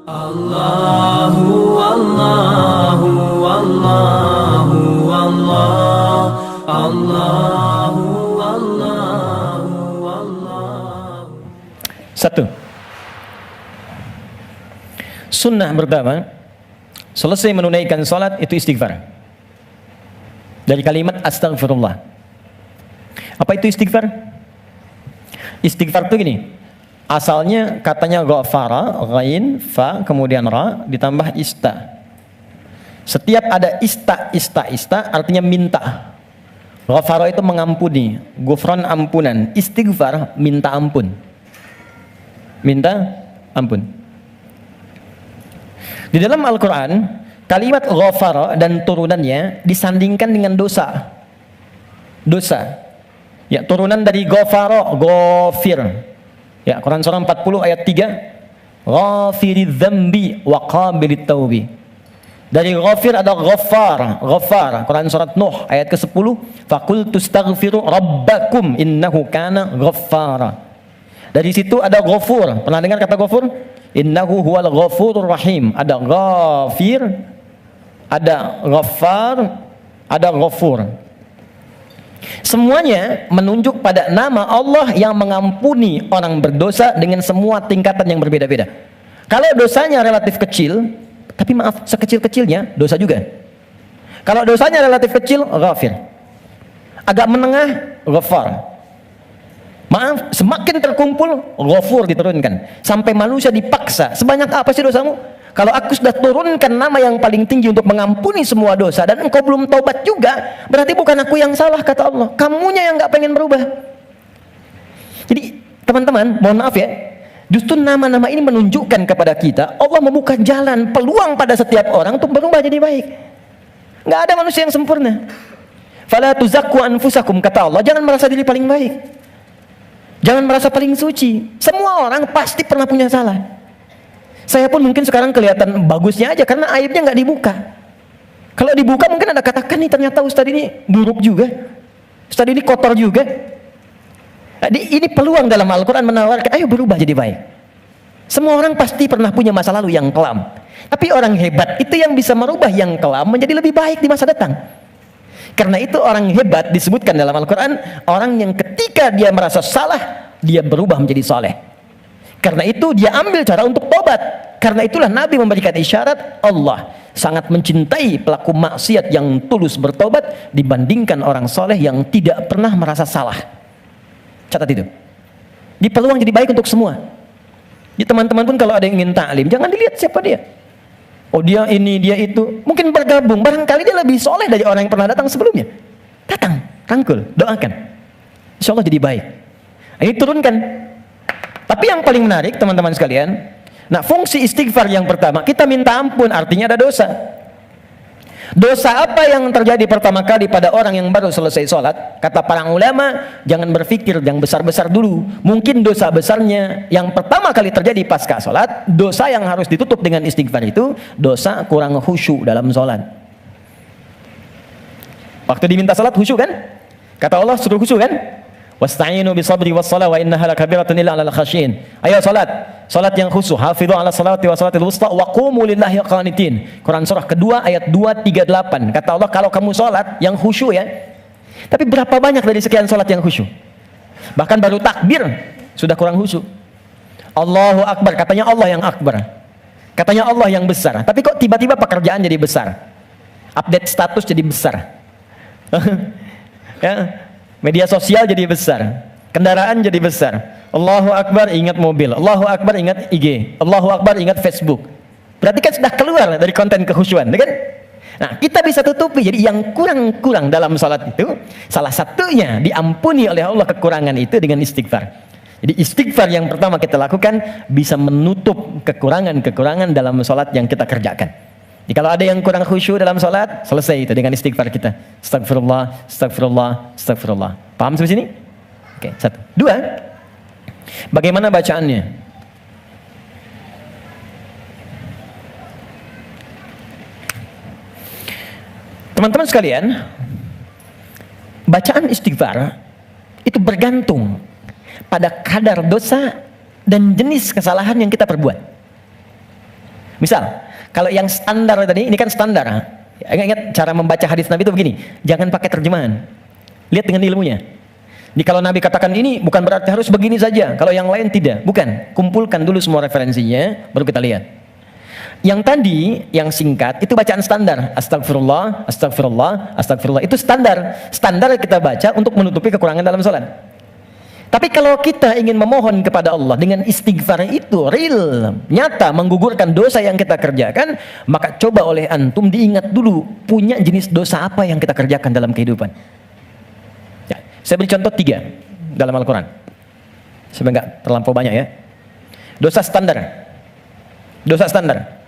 Allahu Allahu Allahu Allah Allahu Allahu Allah. Satu, sunnah pertama, selesai menunaikan salat itu istighfar. Dari kalimat astagfirullah. Apa itu istighfar? Istighfar itu gini, asalnya katanya ghafara, ghain, fa, kemudian ra, ditambah ista. Setiap ada ista artinya minta. Ghafara itu mengampuni, ghufran ampunan, istighfar minta ampun. Minta ampun. Di dalam Al-Quran, kalimat ghafara dan turunannya disandingkan dengan dosa. Dosa. Ya, turunan dari ghafara, ghafir. Ya, Quran surah 40 ayat 3. Ghafiriz dzambi wa qabilit taubi. Dari ghafir ada ghaffar, ghaffar. Quran surat Nuh ayat ke-10. Faqultu astaghfiru rabbakum innahu kana ghaffara. Dari situ ada ghafur. Pernah dengar kata ghafur? Innahu huwal ghafurur rahim. Ada ghafir, ada ghaffar, ada ghafur. Semuanya menunjuk pada nama Allah yang mengampuni orang berdosa dengan semua tingkatan yang berbeda-beda. Kalau dosanya relatif kecil, tapi maaf, sekecil-kecilnya dosa juga. Kalau dosanya relatif kecil, ghafir. Agak menengah, ghaffar. Maaf, semakin terkumpul, ghafur diturunkan. Sampai manusia dipaksa, sebanyak apa sih dosamu? Kalau aku sudah turunkan nama yang paling tinggi untuk mengampuni semua dosa dan engkau belum taubat juga, berarti bukan aku yang salah, kata Allah. Kamunya yang nggak pengen berubah. Jadi teman-teman, mohon maaf ya, justru nama-nama ini menunjukkan kepada kita Allah membuka jalan, peluang pada setiap orang untuk berubah jadi baik. Nggak ada manusia yang sempurna. Fala tuzakku anfusakum, kata Allah, jangan merasa diri paling baik, jangan merasa paling suci. Semua orang pasti pernah punya salah. Saya pun mungkin sekarang kelihatan bagusnya aja karena aibnya nggak dibuka. Kalau dibuka mungkin ada katakan nih, ternyata Ustadz ini buruk juga, Ustadz ini kotor juga. Ini peluang dalam Al-Quran menawarkan, ayo berubah jadi baik. Semua orang pasti pernah punya masa lalu yang kelam, tapi orang hebat itu yang bisa merubah yang kelam menjadi lebih baik di masa datang. Karena itu orang hebat disebutkan dalam Al-Quran, orang yang ketika dia merasa salah, dia berubah menjadi soleh. Karena itu dia ambil cara untuk tobat. Karena itulah Nabi memberikan isyarat, Allah sangat mencintai pelaku maksiat yang tulus bertobat dibandingkan orang soleh yang tidak pernah merasa salah. Catat itu. Di peluang jadi baik untuk semua. Di teman-teman pun kalau ada yang ingin taklim, jangan dilihat siapa dia. Oh dia ini, dia itu. Mungkin bergabung, barangkali dia lebih soleh dari orang yang pernah datang sebelumnya. Datang, rangkul, doakan. Insya Allah jadi baik. Ini turunkan. Tapi yang paling menarik teman-teman sekalian, nah fungsi istighfar yang pertama, kita minta ampun, artinya ada dosa. Dosa apa yang terjadi pertama kali pada orang yang baru selesai sholat? Kata para ulama, jangan berpikir yang besar-besar dulu. Mungkin dosa besarnya yang pertama kali terjadi pasca sholat, dosa yang harus ditutup dengan istighfar itu, dosa kurang khusyuk dalam sholat. Waktu diminta sholat khusyuk kan? Kata Allah suruh khusyuk kan? Wasta'inu bisabri wassalah wa innaha lakabiratun illa 'alal khasyin. Ayo salat, salat yang khusyuk. Hafidhu 'ala salati wa salatil wusta wa qumu lillahi qanitin. Quran surah kedua ayat 238. Kata Allah, kalau kamu salat yang khusyuk ya. Tapi berapa banyak dari sekian salat yang khusyuk? Bahkan baru takbir sudah kurang khusyuk. Allahu akbar, katanya Allah yang akbar. Katanya Allah yang besar. Tapi kok tiba-tiba pekerjaan jadi besar? Update status jadi besar. Ya. Media sosial jadi besar, kendaraan jadi besar. Allahu Akbar ingat mobil, Allahu Akbar ingat IG, Allahu Akbar ingat Facebook. Berarti kan sudah keluar dari konten kekhusyuan, kan? Nah, kita bisa tutupi. Jadi yang kurang-kurang dalam salat itu, salah satunya diampuni oleh Allah kekurangan itu dengan istighfar. Jadi istighfar yang pertama kita lakukan bisa menutup kekurangan-kekurangan dalam salat yang kita kerjakan. Jadi kalau ada yang kurang khusyuk dalam salat, selesai itu dengan istighfar kita. Astagfirullah, astagfirullah, astagfirullah. Paham sampai sini? Oke, satu. Dua, bagaimana bacaannya? Teman-teman sekalian, bacaan istighfar itu bergantung pada kadar dosa dan jenis kesalahan yang kita perbuat. Misal, kalau yang standar tadi, ini kan standar. Ingat cara membaca hadis Nabi itu begini, jangan pakai terjemahan. Lihat dengan ilmunya. Jadi kalau Nabi katakan ini bukan berarti harus begini saja, kalau yang lain tidak. Bukan, kumpulkan dulu semua referensinya, baru kita lihat. Yang tadi, yang singkat, itu bacaan standar. Astagfirullah, astagfirullah, astagfirullah. Itu standar. Standar kita baca untuk menutupi kekurangan dalam sholat. Tapi kalau kita ingin memohon kepada Allah dengan istighfar itu real, nyata menggugurkan dosa yang kita kerjakan, maka coba oleh antum diingat dulu punya jenis dosa apa yang kita kerjakan dalam kehidupan. Ya, saya beri contoh 3 dalam Al-Quran. Supaya nggak terlampau banyak ya. Dosa standar. Dosa standar.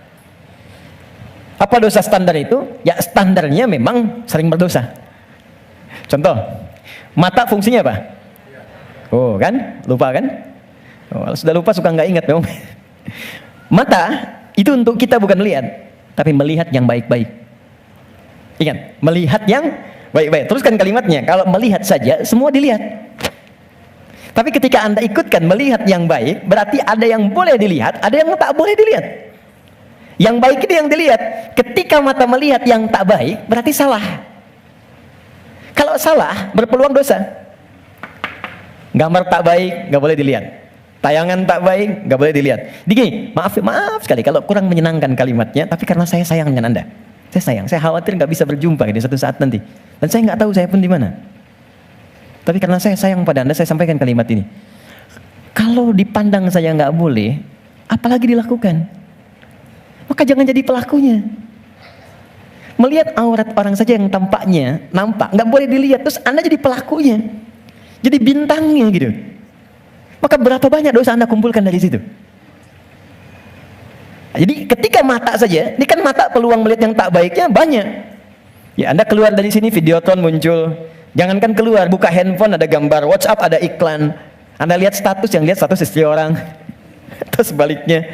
Apa dosa standar itu? Ya standarnya memang sering berdosa. Contoh, mata fungsinya apa? Oh kan? Lupa kan? Oh, kalau sudah lupa suka nggak ingat memang. Mata itu untuk kita bukan melihat, tapi melihat yang baik-baik. Ingat, melihat yang baik-baik. Teruskan kalimatnya. Kalau melihat saja, semua dilihat. Tapi ketika Anda ikutkan melihat yang baik, berarti ada yang boleh dilihat, ada yang tak boleh dilihat. Yang baik itu yang dilihat. Ketika mata melihat yang tak baik, berarti salah. Kalau salah, berpeluang dosa. Gambar tak baik, nggak boleh dilihat. Tayangan tak baik, nggak boleh dilihat. Jadi maaf sekali kalau kurang menyenangkan kalimatnya, tapi karena saya sayang dengan Anda. Saya sayang, saya khawatir nggak bisa berjumpa di suatu saat nanti. Dan saya nggak tahu saya pun di mana. Tapi karena saya sayang pada Anda, saya sampaikan kalimat ini. Kalau dipandang saya nggak boleh, apalagi dilakukan? Maka jangan jadi pelakunya. Melihat aurat orang saja yang tampaknya nampak, nggak boleh dilihat, terus Anda jadi pelakunya. Jadi bintangnya gitu. Maka berapa banyak dosa Anda kumpulkan dari situ? Jadi ketika mata saja, ini kan mata peluang melihat yang tak baiknya banyak. Ya Anda keluar dari sini, Videotron muncul. Jangankan keluar, buka handphone ada gambar, WhatsApp ada iklan. Anda lihat status, yang lihat status istri orang. Terus sebaliknya.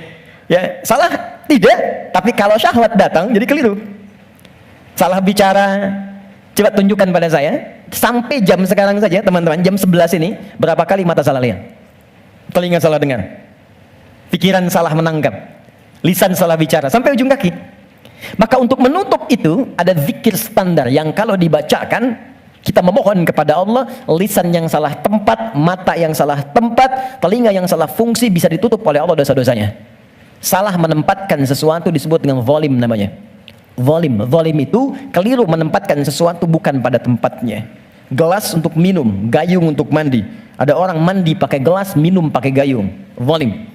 Ya salah? Tidak. Tapi kalau syahwat datang, jadi keliru. Salah bicara. Coba tunjukkan pada saya. Sampai jam sekarang saja teman-teman, jam 11 ini, berapa kali mata salah lihat? Telinga salah dengar, pikiran salah menangkap, lisan salah bicara, sampai ujung kaki. Maka untuk menutup itu, ada zikir standar yang kalau dibacakan, kita memohon kepada Allah, lisan yang salah tempat, mata yang salah tempat, telinga yang salah fungsi, bisa ditutup oleh Allah dosa-dosanya. Salah menempatkan sesuatu disebut dengan zalim namanya. Zalim itu keliru menempatkan sesuatu bukan pada tempatnya. Gelas untuk minum, gayung untuk mandi. Ada orang mandi pakai gelas, minum pakai gayung. Zalim.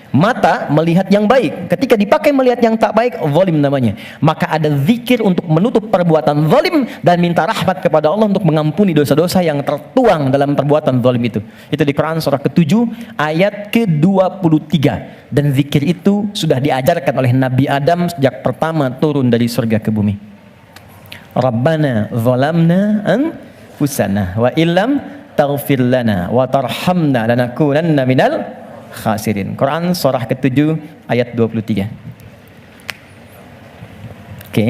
Mata melihat yang baik. Ketika dipakai melihat yang tak baik, zalim namanya. Maka ada zikir untuk menutup perbuatan zalim dan minta rahmat kepada Allah untuk mengampuni dosa-dosa yang tertuang dalam perbuatan zalim itu. Itu di Quran surah ke-7 ayat ke-23. Dan zikir itu sudah diajarkan oleh Nabi Adam sejak pertama turun dari surga ke bumi. Rabbana zalamna anfusana wa illam taghfir lana wa tarhamna lanakunanna minal khasirin. Quran surah ke-7 ayat 23. Oke.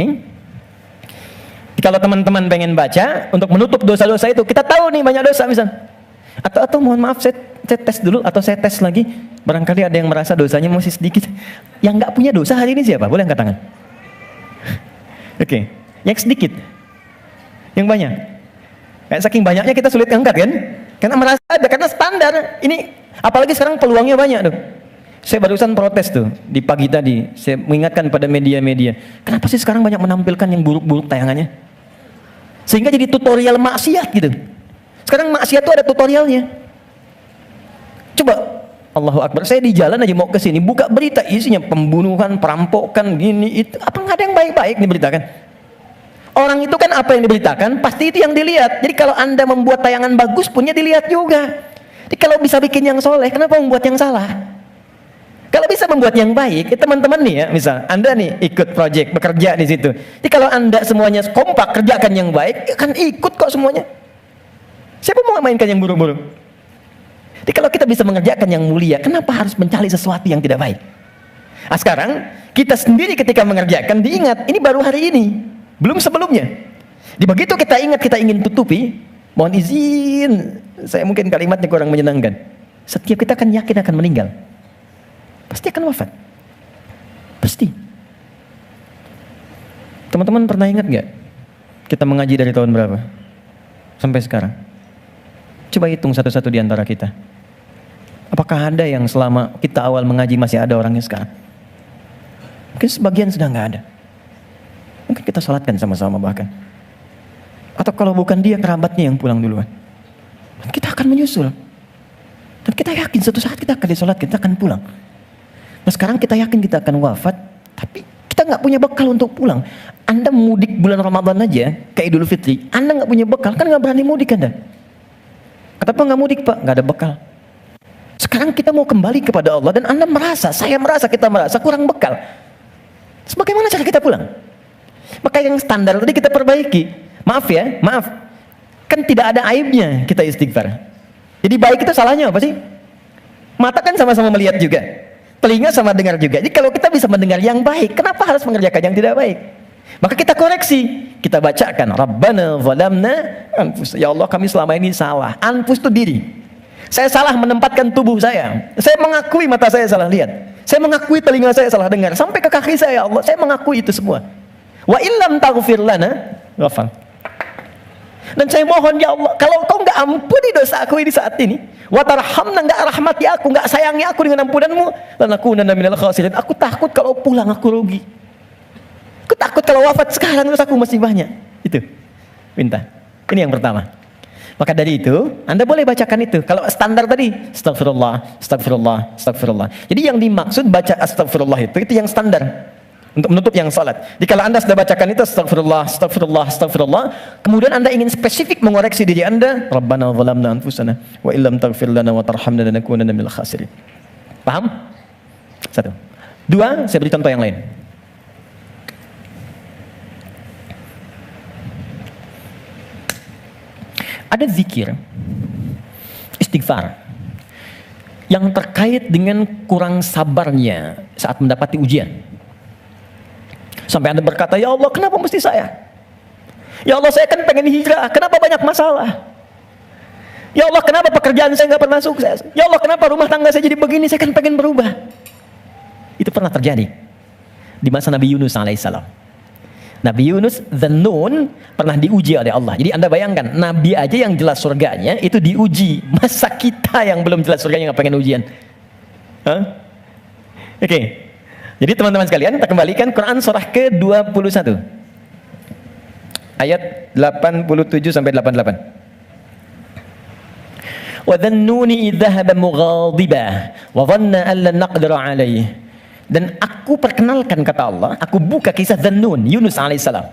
Kalau teman-teman pengen baca untuk menutup dosa-dosa itu, kita tahu nih banyak dosa misal. Atau mohon maaf saya tes dulu atau saya tes lagi. Barangkali ada yang merasa dosanya masih sedikit. Yang nggak punya dosa hari ini siapa? Boleh angkat tangan. Oke. Yang sedikit. Yang banyak. Kayak saking banyaknya kita sulit angkat kan? Karena merasa ada, karena standar. Ini apalagi sekarang peluangnya banyak tuh. Saya barusan protes tuh di pagi tadi. Saya mengingatkan pada media-media. Kenapa sih sekarang banyak menampilkan yang buruk-buruk tayangannya? Sehingga jadi tutorial maksiat gitu. Sekarang maksiat tuh ada tutorialnya. Coba, Allahu Akbar. Saya di jalan aja mau ke sini, buka berita isinya pembunuhan, perampokan, gini itu. Apa nggak ada yang baik-baik diberitakan? Orang itu kan apa yang diberitakan, pasti itu yang dilihat. Jadi kalau Anda membuat tayangan bagus, punya dilihat juga. Jadi kalau bisa bikin yang soleh, kenapa membuat yang salah? Kalau bisa membuat yang baik, teman-teman nih ya, misal Anda nih ikut project, bekerja di situ. Jadi kalau Anda semuanya kompak kerjakan yang baik, ya kan ikut kok semuanya. Siapa mau mainkan yang buruk-buruk? Jadi kalau kita bisa mengerjakan yang mulia, kenapa harus mencari sesuatu yang tidak baik? Nah, sekarang kita sendiri ketika mengerjakan diingat, ini baru hari ini. Belum sebelumnya. Di begitu kita ingat, kita ingin tutupi, mohon izin, saya mungkin kalimatnya kurang menyenangkan. Setiap kita akan yakin akan meninggal. Pasti akan wafat. Pasti. Teman-teman pernah ingat nggak kita mengaji dari tahun berapa sampai sekarang? Coba hitung satu-satu di antara kita. Apakah ada yang selama kita awal mengaji masih ada orangnya sekarang? Mungkin sebagian sudah nggak ada. Mungkin kita salatkan sama-sama bahkan. Atau kalau bukan dia, kerabatnya yang pulang duluan. Dan kita akan menyusul. Dan kita yakin suatu saat kita akan disolat, kita akan pulang. Nah sekarang kita yakin kita akan wafat, tapi kita nggak punya bekal untuk pulang. Anda mudik bulan Ramadan aja, ke Idul Fitri, Anda nggak punya bekal, kan nggak berani mudik Anda. Kenapa nggak mudik Pak? Nggak ada bekal. Sekarang kita mau kembali kepada Allah dan Anda merasa, kita merasa kurang bekal. Bagaimana cara kita pulang? Maka yang standar tadi kita perbaiki. Maaf, kan tidak ada aibnya kita istighfar. Jadi baik itu salahnya apa sih? Mata kan sama-sama melihat juga, telinga sama dengar juga. Jadi kalau kita bisa mendengar yang baik, kenapa harus mengerjakan yang tidak baik? Maka kita koreksi, kita bacakan Rabbana zalamna anfus. Ya Allah, kami selama ini salah. Anfus itu diri. Saya salah menempatkan tubuh saya. Saya mengakui mata saya salah lihat. Saya mengakui telinga saya salah dengar. Sampai ke kaki saya, ya Allah, saya mengakui itu semua. Wa illam taghfir lana ghafar. Dan saya mohon ya Allah, kalau Kau nggak ampuni dosa aku ini saat ini, wa tarhamna, nggak rahmati aku, nggak sayangi aku dengan ampunanmu, lanakunanna minal khasirin. Aku takut kalau pulang aku rugi. Aku takut kalau wafat sekarang terus aku masih banyak. Itu minta. Ini yang pertama. Maka dari itu, Anda boleh bacakan itu. Kalau standar tadi, astagfirullah, astagfirullah, astagfirullah. Jadi yang dimaksud baca astagfirullah itu yang standar. Untuk menutup yang salat. Jadi kalau Anda sudah bacakan itu astagfirullah, astagfirullah, astagfirullah, kemudian Anda ingin spesifik mengoreksi diri Anda, Rabbana zalamna anfusana wa illam taghfir lana wa tarhamna lanakunanna minal khasirin. Paham? Satu. Dua, saya beri contoh yang lain. Ada zikir istighfar yang terkait dengan kurang sabarnya saat mendapati ujian. Sampai Anda berkata, ya Allah, kenapa mesti saya? Ya Allah, saya kan pengen hijrah, kenapa banyak masalah? Ya Allah, kenapa pekerjaan saya nggak pernah sukses? Ya Allah, kenapa rumah tangga saya jadi begini? Saya kan pengen berubah. Itu pernah terjadi di masa Nabi Yunus alaihissalam. Nabi Yunus Dzannun pernah diuji oleh Allah. Jadi Anda bayangkan, Nabi aja yang jelas surganya itu diuji. Masa kita yang belum jelas surganya nggak pengen ujian? Oke. Jadi teman-teman sekalian, kita kembalikan Quran surah ke-21 ayat 87 sampai 88. Wa dhannuni idh dhahaba mughadiban wa dhanna an lan naqdir alayhi. Dan aku perkenalkan, kata Allah, aku buka kisah Dzannun, Yunus alaihissalam.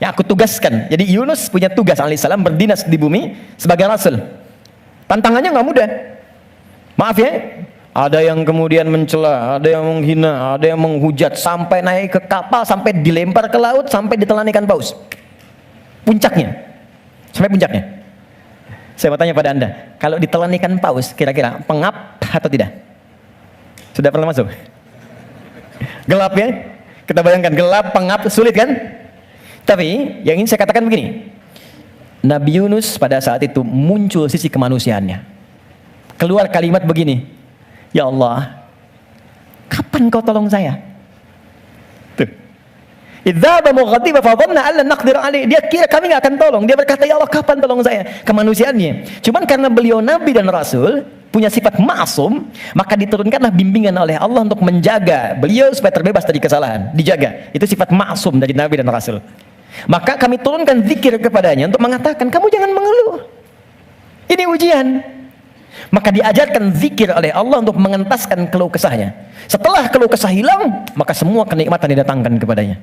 Ya, aku tugaskan. Jadi Yunus punya tugas alaihissalam berdinas di bumi sebagai rasul. Tantangannya nggak mudah. Maaf ya. Ada yang kemudian mencela, ada yang menghina, ada yang menghujat, sampai naik ke kapal, sampai dilempar ke laut, sampai ditelan ikan paus. Puncaknya, sampai puncaknya. Saya mau tanya pada Anda, kalau ditelan ikan paus, kira-kira pengap atau tidak? Sudah pernah masuk? Gelap ya? Kita bayangkan, gelap, pengap, sulit kan? Tapi, yang ingin saya katakan begini. Nabi Yunus pada saat itu muncul sisi kemanusiaannya. Keluar kalimat begini, ya Allah, kapan Kau tolong saya? Tuh. Idzaba mughadiba fa dhanna an lan naqdir alaihi. Dia kira kami enggak akan tolong. Dia berkata, ya Allah, kapan tolong saya? Kemanusiaannya. Cuman karena beliau nabi dan rasul, punya sifat ma'sum, maka diturunkanlah bimbingan oleh Allah untuk menjaga beliau supaya terbebas dari kesalahan. Dijaga. Itu sifat ma'sum dari nabi dan rasul. Maka kami turunkan zikir kepadanya untuk mengatakan, kamu jangan mengeluh. Ini ujian. Maka diajarkan zikir oleh Allah untuk mengentaskan keluh kesahnya. Setelah keluh kesah hilang, maka semua kenikmatan didatangkan kepadanya.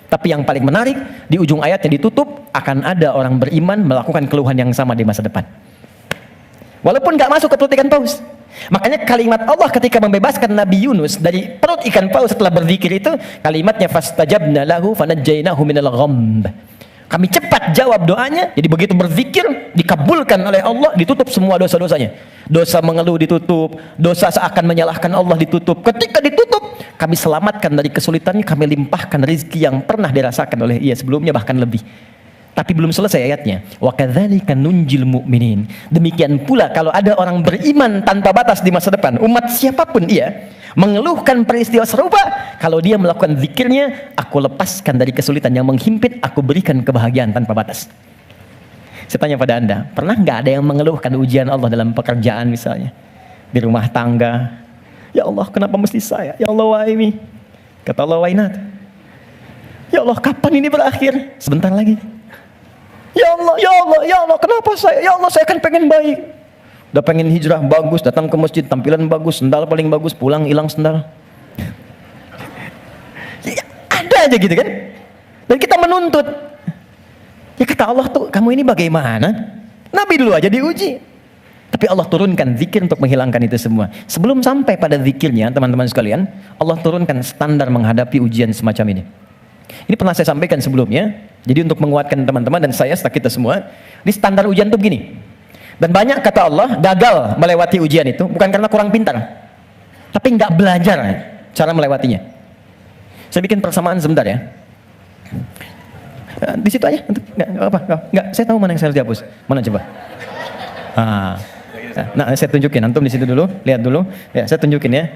Tapi yang paling menarik, di ujung ayatnya ditutup, akan ada orang beriman melakukan keluhan yang sama di masa depan. Walaupun gak masuk ke perut ikan paus. Makanya kalimat Allah ketika membebaskan Nabi Yunus dari perut ikan paus setelah berzikir itu, kalimatnya fastajabna lahu fanajjainahu minal ghamb. Kami cepat jawab doanya. Jadi begitu berzikir, dikabulkan oleh Allah, ditutup semua dosa-dosanya. Dosa mengeluh ditutup, dosa seakan menyalahkan Allah ditutup. Ketika ditutup, kami selamatkan dari kesulitannya, kami limpahkan rezeki yang pernah dirasakan oleh ia sebelumnya, bahkan lebih. Tapi belum selesai ayatnya. Wa kadzalika nunjil mu'minin. Demikian pula kalau ada orang beriman tanpa batas di masa depan, umat siapapun ia, mengeluhkan peristiwa serupa, kalau dia melakukan zikirnya, aku lepaskan dari kesulitan yang menghimpit, aku berikan kebahagiaan tanpa batas. Saya tanya pada Anda, pernah nggak ada yang mengeluhkan ujian Allah dalam pekerjaan misalnya? Di rumah tangga, ya Allah kenapa mesti saya? Ya Allah why me? Kata Allah why not? Ya Allah kapan ini berakhir? Sebentar lagi. Ya Allah, ya Allah, ya Allah kenapa saya? Ya Allah saya kan pengen baik. Udah pengen hijrah bagus, datang ke masjid tampilan bagus, sendal paling bagus, pulang hilang sendal. Ya, ada aja gitu kan? Dan kita menuntut. Ya kata Allah tuh, kamu ini bagaimana? Nabi dulu aja diuji. Tapi Allah turunkan zikir untuk menghilangkan itu semua. Sebelum sampai pada zikirnya, teman-teman sekalian, Allah turunkan standar menghadapi ujian semacam ini. Ini pernah saya sampaikan sebelumnya. Jadi untuk menguatkan teman-teman dan saya serta kita semua, ini standar ujian tuh begini. Dan banyak kata Allah gagal melewati ujian itu bukan karena kurang pintar, tapi nggak belajar cara melewatinya. Saya bikin persamaan sebentar ya. Di situ aja, nggak apa, nggak. Saya tahu mana yang saya harus dihapus. Mana coba? Nah, saya tunjukin. Antum di situ dulu, lihat dulu. Ya, saya tunjukin ya.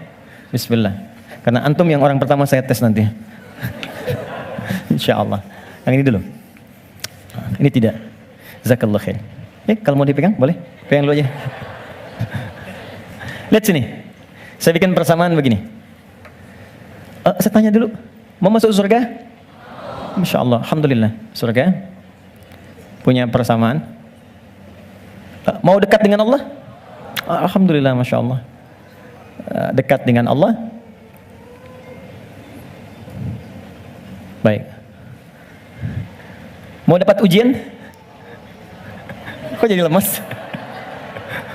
Bismillah. Karena antum yang orang pertama saya tes nanti. Insya Allah. Yang ini dulu. Ini tidak. Jazakallah khair. Kalau mau dipegang boleh, pegang dulu aja. Lihat sini, saya bikin persamaan begini. Saya tanya dulu, mau masuk surga? Masya Allah, alhamdulillah, surga. Punya persamaan. Mau dekat dengan Allah? Alhamdulillah, masya Allah. Dekat dengan Allah. Baik. Mau dapat ujian? Kok jadi lemas?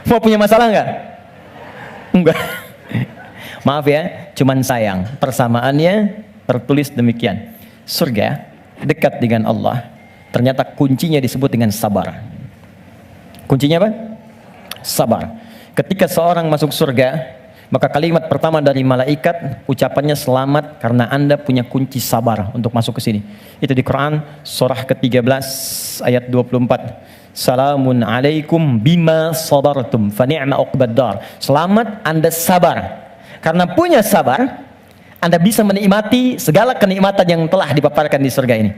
Mau punya masalah nggak? Enggak. Maaf ya, cuman sayang. Persamaannya tertulis demikian. Surga dekat dengan Allah. Ternyata kuncinya disebut dengan sabar. Kuncinya apa? Sabar. Ketika seorang masuk surga, maka kalimat pertama dari malaikat ucapannya selamat karena Anda punya kunci sabar untuk masuk ke sini. Itu di Quran surah ke-13 ayat 24. Salamun alaikum bima sabartum fa ni'ma uqbaddar. Selamat Anda sabar. Karena punya sabar, Anda bisa menikmati segala kenikmatan yang telah dipaparkan di surga ini.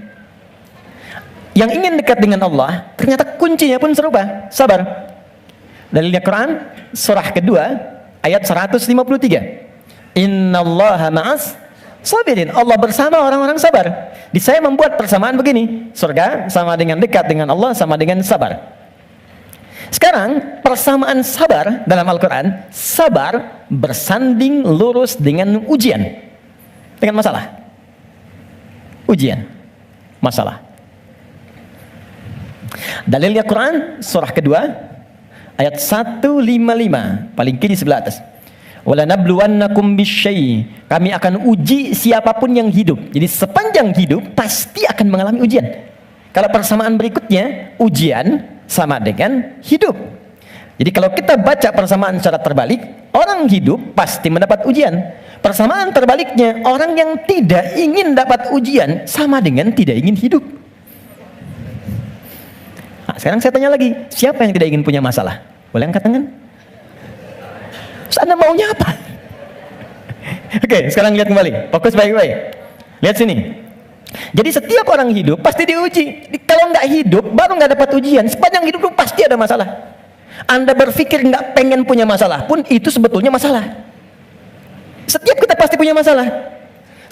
Yang ingin dekat dengan Allah, ternyata kuncinya pun serupa, sabar. Dalilnya Quran surah kedua ayat 153. Innallaha ma'as sabirin. Allah bersama orang-orang sabar. Di saya membuat persamaan begini. Surga sama dengan dekat dengan Allah sama dengan sabar. Sekarang persamaan sabar dalam Al-Quran, sabar bersanding lurus dengan ujian, dengan masalah. Ujian, masalah. Dalilnya Quran surah kedua ayat 155 paling kiri sebelah atas. Wala nabluwannakum bisyai. Kami akan uji siapapun yang hidup. Jadi sepanjang hidup pasti akan mengalami ujian. Kalau persamaan berikutnya, ujian sama dengan hidup. Jadi kalau kita baca persamaan secara terbalik, orang hidup pasti mendapat ujian. Persamaan terbaliknya, orang yang tidak ingin dapat ujian sama dengan tidak ingin hidup. Nah, sekarang saya tanya lagi, siapa yang tidak ingin punya masalah? Boleh angkat tangan? Terus Anda maunya apa? Oke, sekarang lihat kembali. Fokus baik-baik. Lihat sini. Jadi setiap orang hidup pasti diuji. Kalau nggak hidup, baru nggak dapat ujian. Sepanjang hidup itu pasti ada masalah. Anda berpikir nggak pengen punya masalah pun itu sebetulnya masalah. Setiap kita pasti punya masalah.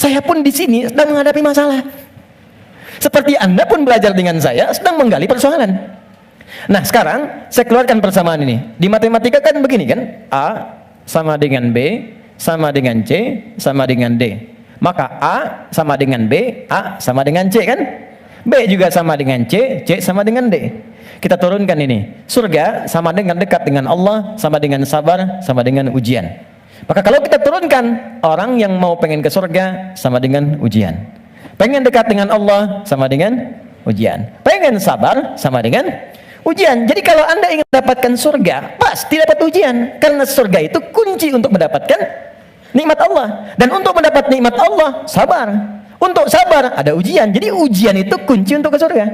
Saya pun di sini sedang menghadapi masalah. Seperti Anda pun belajar dengan saya sedang menggali persoalan. Nah sekarang saya keluarkan persamaan ini. Di matematika kan begini kan, A sama dengan B sama dengan C sama dengan D. Maka A sama dengan B, A sama dengan C kan? B juga sama dengan C, C sama dengan D. Kita turunkan ini. Surga sama dengan dekat dengan Allah, sama dengan sabar, sama dengan ujian. Maka kalau kita turunkan, orang yang mau pengen ke surga sama dengan ujian. Pengen dekat dengan Allah sama dengan ujian. Pengen sabar sama dengan ujian. Jadi kalau Anda ingin mendapatkan surga, pasti dapat ujian. Karena surga itu kunci untuk mendapatkan nikmat Allah. Dan untuk mendapat nikmat Allah, sabar. Untuk sabar, ada ujian. Jadi ujian itu kunci untuk ke surga.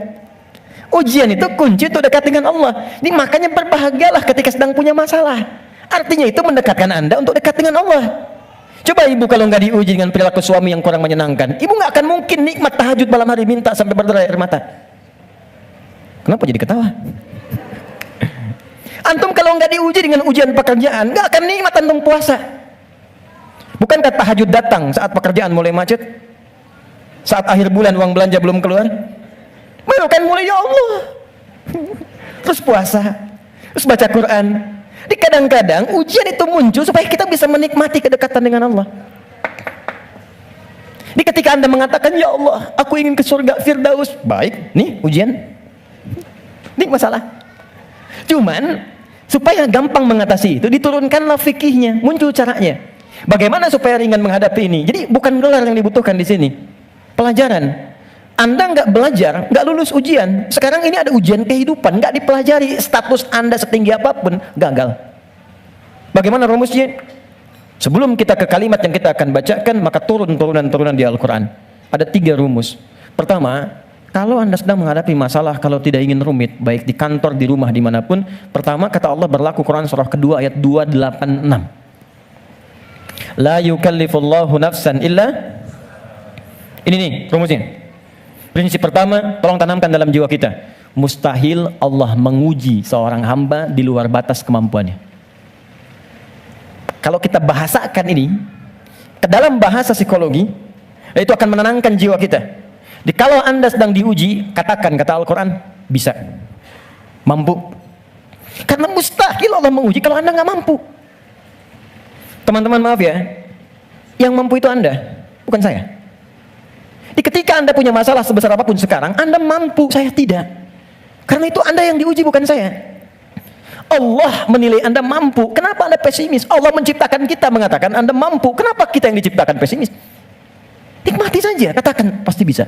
Ujian itu kunci untuk dekat dengan Allah. Ini makanya berbahagialah ketika sedang punya masalah. Artinya itu mendekatkan Anda untuk dekat dengan Allah. Coba ibu kalau nggak diuji dengan perilaku suami yang kurang menyenangkan, ibu nggak akan mungkin nikmat tahajud malam hari minta sampai berderai air mata. Kenapa jadi ketawa? Antum kalau nggak diuji dengan ujian pekerjaan, nggak akan nikmat antum puasa. Bukankah tahajud datang saat pekerjaan mulai macet? Saat akhir bulan uang belanja belum keluar? Baru kan mulai ya Allah. Terus puasa, terus baca Quran. Di kadang-kadang ujian itu muncul supaya kita bisa menikmati kedekatan dengan Allah. Di ketika Anda mengatakan, ya Allah, aku ingin ke surga Firdaus. Baik, nih ujian. Ini masalah. Cuman, supaya gampang mengatasi itu, diturunkanlah fikihnya, muncul caranya. Bagaimana supaya ringan menghadapi ini? Jadi bukan gelar yang dibutuhkan di sini. Pelajaran. Anda nggak belajar, nggak lulus ujian. Sekarang ini ada ujian kehidupan, nggak dipelajari, status Anda setinggi apapun, gagal. Bagaimana rumusnya? Sebelum kita ke kalimat yang kita akan bacakan, maka turunan di Al-Quran. Ada 3 rumus. Pertama, kalau Anda sedang menghadapi masalah, kalau tidak ingin rumit, baik di kantor, di rumah, dimanapun, pertama kata Allah berlaku Quran surah kedua ayat 286. La yukallifullahu nafsan illa. Ini nih rumusnya. Prinsip pertama, tolong tanamkan dalam jiwa kita. Mustahil Allah menguji seorang hamba di luar batas kemampuannya. Kalau kita bahasakan ini ke dalam bahasa psikologi, itu akan menenangkan jiwa kita. Kalau Anda sedang diuji, katakan kata Al-Quran, bisa, mampu. Karena mustahil Allah menguji kalau Anda nggak mampu. Teman-teman maaf ya, yang mampu itu Anda, bukan saya. Ketika Anda punya masalah sebesar apapun sekarang, Anda mampu, saya tidak. Karena itu Anda yang diuji, bukan saya. Allah menilai Anda mampu. Kenapa Anda pesimis? Allah menciptakan kita mengatakan Anda mampu. Kenapa kita yang diciptakan pesimis? Nikmati saja, katakan pasti bisa.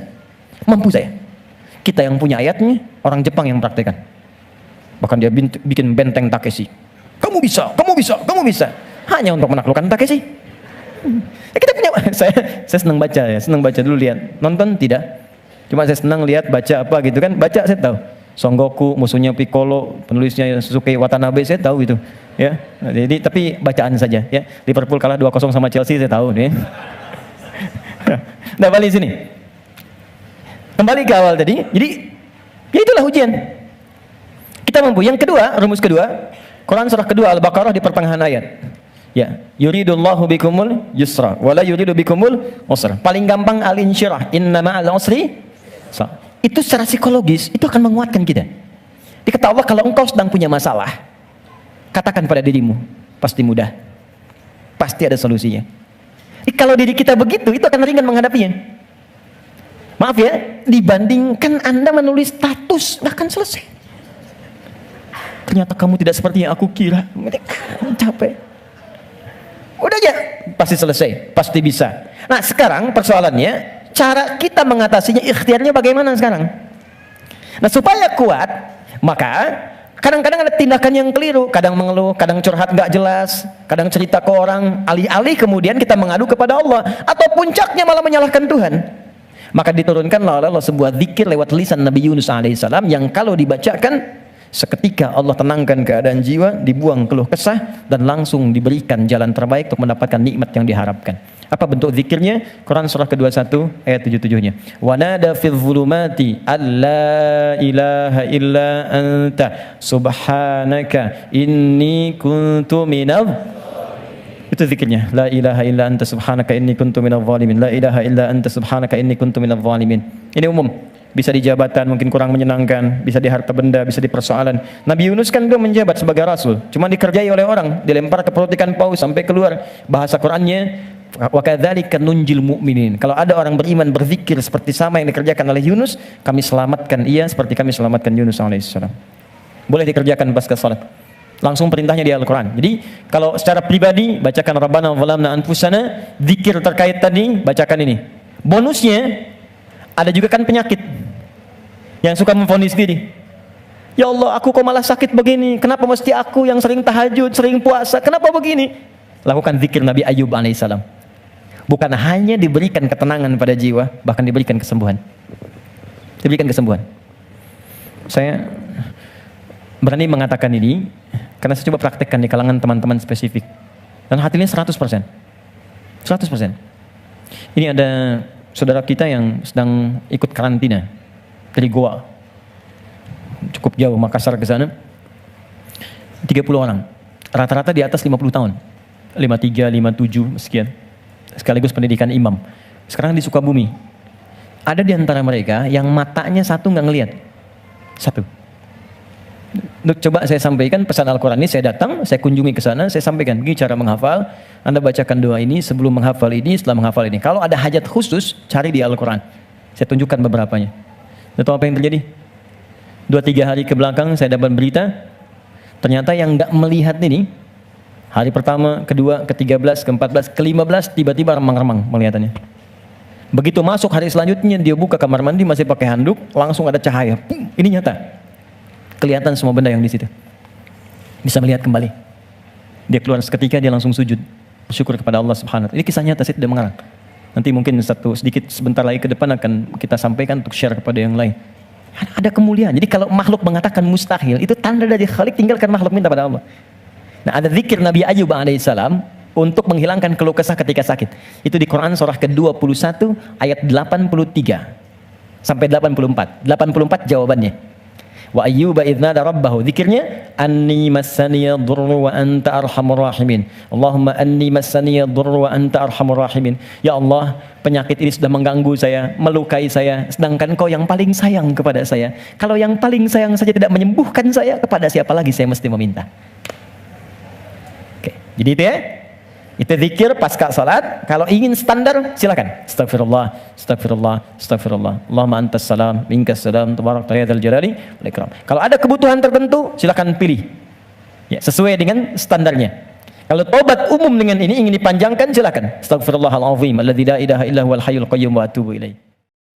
Mampu saya. Kita yang punya ayatnya, orang Jepang yang praktekkan. Bahkan dia bikin benteng Takeshi. Kamu bisa, kamu bisa, kamu bisa. Hanya untuk menaklukkan Takeshi. Kita punya, saya senang baca ya, senang baca dulu lihat. Nonton tidak. Cuma saya senang lihat baca apa gitu kan. Baca saya tahu. Son Goku, musuhnya Piccolo, penulisnya Suzuki Watanabe, saya tahu itu. Ya. Jadi tapi bacaan saja ya. Liverpool kalah 2-0 sama Chelsea, saya tahu nih. Nah, balik sini. Kembali ke awal tadi. Jadi ya itulah ujian. Kita mampu. Yang kedua, rumus kedua, Quran surah kedua Al-Baqarah di pertengahan ayat. Ya, yuridullahu bikumul yusra wala yuridu bikumul usra. Paling gampang al-insyirah, inna ma'al usri. Itu secara psikologis itu akan menguatkan kita. Dikata Allah, kalau engkau sedang punya masalah, katakan pada dirimu, pasti mudah. Pasti ada solusinya. Kalau diri kita begitu, itu akan ringan menghadapinya. Maaf ya, dibandingkan Anda menulis status, nggak akan selesai. Ternyata kamu tidak seperti yang aku kira. Capek. Udah aja, pasti selesai, pasti bisa. Nah sekarang persoalannya, cara kita mengatasinya, ikhtiarnya bagaimana sekarang? Nah supaya kuat, maka kadang-kadang ada tindakan yang keliru. Kadang mengeluh, kadang curhat gak jelas, kadang cerita ke orang, alih-alih kemudian kita mengadu kepada Allah. Atau puncaknya malah menyalahkan Tuhan. Maka diturunkanlah oleh Allah sebuah zikir lewat lisan Nabi Yunus alaihissalam, yang kalau dibacakan, seketika Allah tenangkan keadaan jiwa, dibuang keluh kesah, dan langsung diberikan jalan terbaik untuk mendapatkan nikmat yang diharapkan. Apa bentuk zikirnya? Quran surah ke-21 ayat 77-nya. Wa nada fil zulumati alla ilaha illa anta subhanaka inni kuntu minadh. Itu zikirnya. La ilaha illa anta subhanaka inni kuntu minadh zalimin. La ilaha illa anta subhanaka inni kuntu minadh zalimin. Ini umum. Bisa di jabatan mungkin kurang menyenangkan, bisa di harta benda, bisa di persoalan. Nabi Yunus kan dia menjabat sebagai rasul, cuma dikerjai oleh orang, dilempar ke perut ikan paus sampai keluar. Bahasa Qurannya, wa kadzalika nunjil mu'minin. Kalau ada orang beriman berzikir seperti sama yang dikerjakan oleh Yunus, kami selamatkan ia seperti kami selamatkan Yunus alaihissalam. Boleh dikerjakan pasca salat. Langsung perintahnya di Al-Quran. Jadi kalau secara pribadi bacakan Rabbana zalamna anfusana, zikir terkait tadi bacakan ini. Bonusnya ada juga kan penyakit yang suka memvonis diri. Ya Allah, aku kok malah sakit begini? Kenapa mesti aku yang sering tahajud, sering puasa? Kenapa begini? Lakukan zikir Nabi Ayub alaihissalam. Bukan hanya diberikan ketenangan pada jiwa, bahkan diberikan kesembuhan. Diberikan kesembuhan. Saya berani mengatakan ini karena saya coba praktekkan di kalangan teman-teman spesifik. Dan hasilnya 100%. 100%. Ini ada saudara kita yang sedang ikut karantina dari Goa. Cukup jauh, Makassar ke sana. 30 orang. Rata-rata di atas 50 tahun. 53, 57, sekian. Sekaligus pendidikan imam. Sekarang di Sukabumi. Ada di antara mereka yang matanya satu nggak ngelihat. Satu. Coba saya sampaikan pesan Al-Quran ini, saya datang, saya kunjungi ke sana, saya sampaikan, begini cara menghafal, Anda bacakan doa ini sebelum menghafal ini, setelah menghafal ini. Kalau ada hajat khusus, cari di Al-Quran. Saya tunjukkan beberapanya. Tahu apa yang terjadi? 2-3 hari ke belakang saya dapat berita, ternyata yang nggak melihat ini, hari pertama, kedua, ke-13, ke-14, ke-15, tiba-tiba remang-remang melihatannya. Begitu masuk hari selanjutnya, dia buka kamar mandi, masih pakai handuk, langsung ada cahaya. Pum, ini nyata. Kelihatan semua benda yang di situ. Bisa melihat kembali. Dia keluar seketika, dia langsung sujud. Bersyukur kepada Allah Subhanahu wa ta'ala. Ini kisah nyata, saya tidak mengarang. Nanti mungkin sebentar lagi ke depan akan kita sampaikan untuk share kepada yang lain. Ada kemuliaan. Jadi kalau makhluk mengatakan mustahil, itu tanda dari Khalik, tinggalkan makhluk, minta pada Allah. Nah, ada zikir Nabi Ayub alaihissalam untuk menghilangkan keluh kesah ketika sakit. Itu di Quran surah ke-21 ayat 83 sampai 84. 84 jawabannya. Wa ayyuba idz nada rabbahu, zikirnya anni massaniya dhurru wa anta arhamur rahimin. Allahumma anni massaniya dhurru wa anta arhamur rahimin. Ya Allah, penyakit ini sudah mengganggu saya, melukai saya, sedangkan Kau yang paling sayang kepada saya. Kalau yang paling sayang saja tidak menyembuhkan saya, kepada siapa lagi saya mesti meminta? Oke, jadi itu ya. Itu zikir pasca salat. Kalau ingin standar, silakan. Astagfirullah, astagfirullah, astagfirullah. Allahumma antas salam, minkas salam, tabarakta ya dzal jalali wal ikram. Kalau ada kebutuhan tertentu, silakan pilih. Ya, sesuai dengan standarnya. Kalau tobat umum dengan ini ingin dipanjangkan, silakan. Astagfirullahalazim, alladzi la ilaha illa huwal hayyul qayyum wa atubu ilaih.